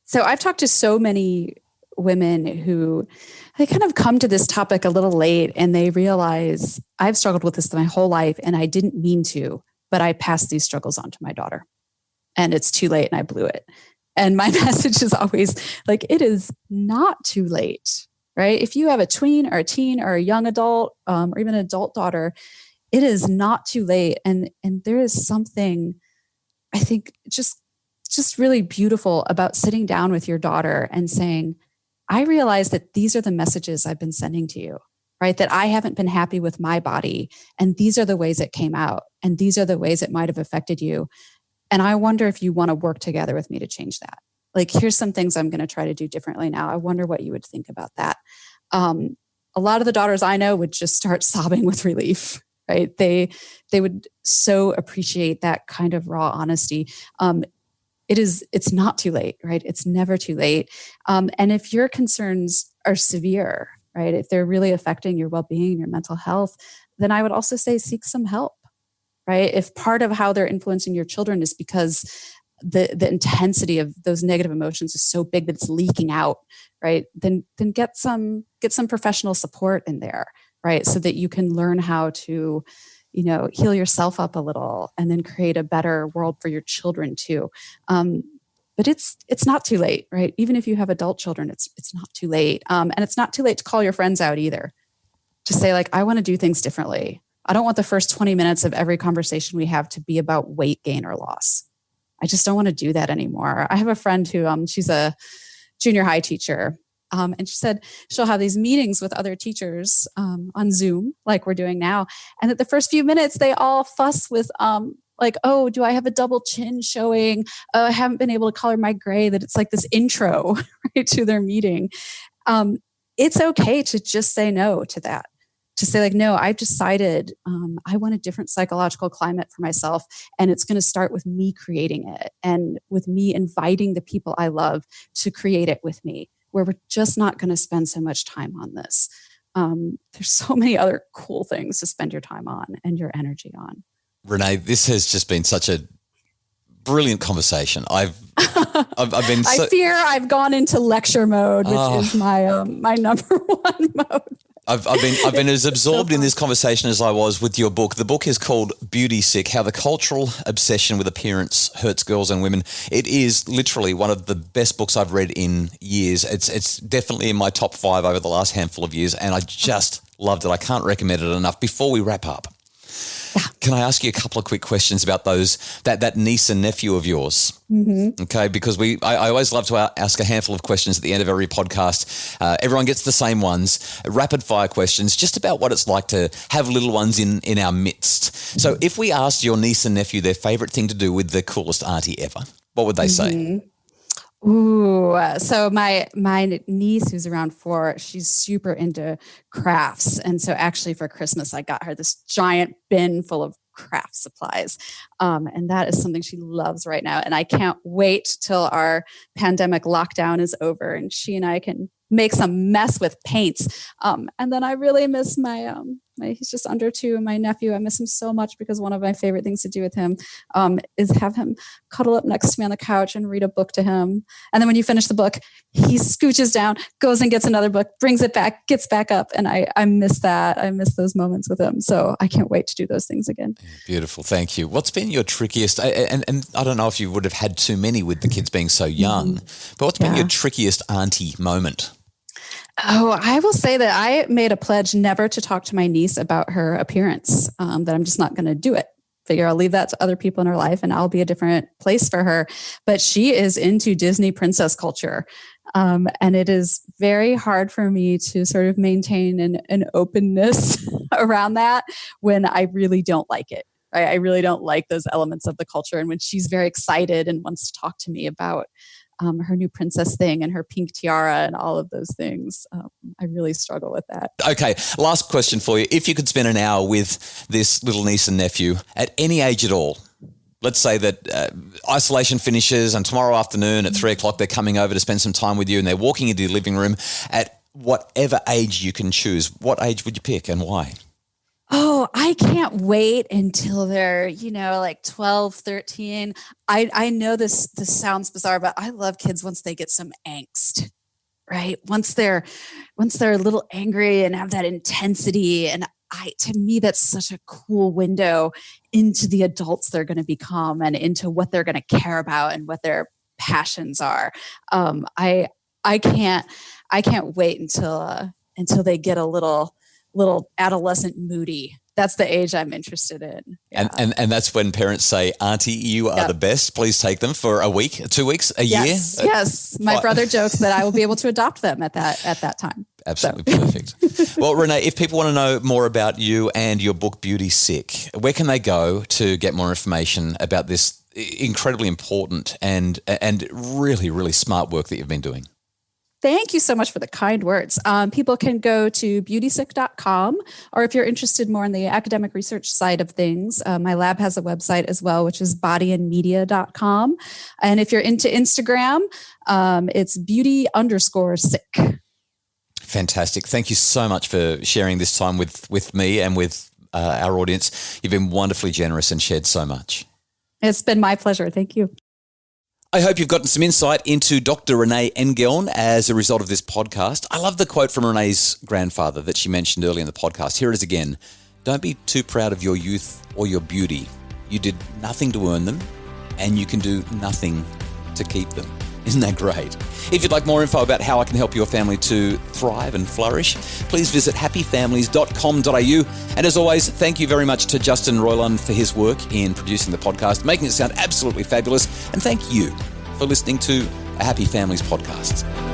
So I've talked to so many women who they kind of come to this topic a little late, and they realize I've struggled with this my whole life and I didn't mean to, but I passed these struggles on to my daughter, and it's too late and I blew it. And my message is always like, it is not too late, right? If you have a tween or a teen or a young adult or even an adult daughter, it is not too late. And there is something, I think, just really beautiful about sitting down with your daughter and saying, I realize that these are the messages I've been sending to you, right? That I haven't been happy with my body. And these are the ways it came out. And these are the ways it might have affected you. And I wonder if you want to work together with me to change that. Like, here's some things I'm going to try to do differently now. I wonder what you would think about that. A lot of the daughters I know would just start sobbing with relief, right? They would so appreciate that kind of raw honesty. It's not too late, right? It's never too late. And if your concerns are severe, right, if they're really affecting your well-being, your mental health, then I would also say seek some help, right? If part of how they're influencing your children is because the intensity of those negative emotions is so big that it's leaking out, right? Then get some professional support in there, right? So that you can learn how to, heal yourself up a little and then create a better world for your children too. But it's not too late, right? Even if you have adult children, it's not too late. And it's not too late to call your friends out either. To say, like, I want to do things differently. I don't want the first 20 minutes of every conversation we have to be about weight gain or loss. I just don't want to do that anymore. I have a friend who, she's a junior high teacher. And she said she'll have these meetings with other teachers on Zoom, like we're doing now. And at the first few minutes, they all fuss with, like, oh, do I have a double chin showing? I haven't been able to color my gray. That it's like this intro, right, to their meeting. It's okay to just say no to that. To say, like, no, I've decided I want a different psychological climate for myself. And it's going to start with me creating it and with me inviting the people I love to create it with me, where we're just not going to spend so much time on this. There's so many other cool things to spend your time on and your energy on. Renee, this has just been such a brilliant conversation. I've been. I fear I've gone into lecture mode, which is my number one mode. I've been as absorbed in this conversation as I was with your book. The book is called Beauty Sick: How the Cultural Obsession with Appearance Hurts Girls and Women. It is literally one of the best books I've read in years. It's definitely in my top 5 over the last handful of years, and I just loved it. I can't recommend it enough. Before we wrap up, can I ask you a couple of quick questions about that niece and nephew of yours? Mm-hmm. Okay, because I always love to ask a handful of questions at the end of every podcast. Everyone gets the same ones, rapid fire questions, just about what it's like to have little ones in our midst. So if we asked your niece and nephew their favorite thing to do with the coolest auntie ever, what would they say? Ooh, so my niece, who's around 4, she's super into crafts. And so actually for Christmas, I got her this giant bin full of craft supplies. And that is something she loves right now. And I can't wait till our pandemic lockdown is over and she and I can make some mess with paints. And then I really miss my he's just under 2, my nephew. I miss him so much because one of my favorite things to do with him is have him cuddle up next to me on the couch and read a book to him. And then when you finish the book, he scooches down, goes and gets another book, brings it back, gets back up. And I miss that. I miss those moments with him. So I can't wait to do those things again. Beautiful. Thank you. What's been your trickiest, and I don't know if you would have had too many with the kids being so young, but what's been your trickiest auntie moment? Oh, I will say that I made a pledge never to talk to my niece about her appearance, that I'm just not going to do it. Figure I'll leave that to other people in her life and I'll be a different place for her. But she is into Disney princess culture. And it is very hard for me to sort of maintain an openness around that when I really don't like it. Right? I really don't like those elements of the culture. And when she's very excited and wants to talk to me about her new princess thing and her pink tiara and all of those things, I really struggle with that. Okay, last question for you. If you could spend an hour with this little niece and nephew at any age at all, let's say that isolation finishes and tomorrow afternoon at 3:00 they're coming over to spend some time with you and they're walking into your living room at whatever age you can choose, what age would you pick and why? Oh, I can't wait until they're, like 12, 13. I know this sounds bizarre, but I love kids once they get some angst, right? Once they're a little angry and have that intensity. And to me, that's such a cool window into the adults they're going to become and into what they're going to care about and what their passions are. I can't wait until they get a little adolescent moody. That's the age I'm interested in. Yeah. And that's when parents say, Auntie, you are the best. Please take them for a week, 2 weeks, a year. Yes. My brother jokes that I will be able to adopt them at that time. Absolutely perfect. Well, Renee, if people want to know more about you and your book, Beauty Sick, where can they go to get more information about this incredibly important and really, really smart work that you've been doing. Thank you so much for the kind words. People can go to beautysick.com, or if you're interested more in the academic research side of things, my lab has a website as well, which is bodyandmedia.com. And if you're into Instagram, it's beauty_sick. Fantastic. Thank you so much for sharing this time with me and with our audience. You've been wonderfully generous and shared so much. It's been my pleasure. Thank you. I hope you've gotten some insight into Dr. Renee Engeln as a result of this podcast. I love the quote from Renee's grandfather that she mentioned earlier in the podcast. Here it is again. Don't be too proud of your youth or your beauty. You did nothing to earn them, and you can do nothing to keep them. Isn't that great? If you'd like more info about how I can help your family to thrive and flourish, please visit happyfamilies.com.au. And as always, thank you very much to Justin Roiland for his work in producing the podcast, making it sound absolutely fabulous. And thank you for listening to a Happy Families podcast.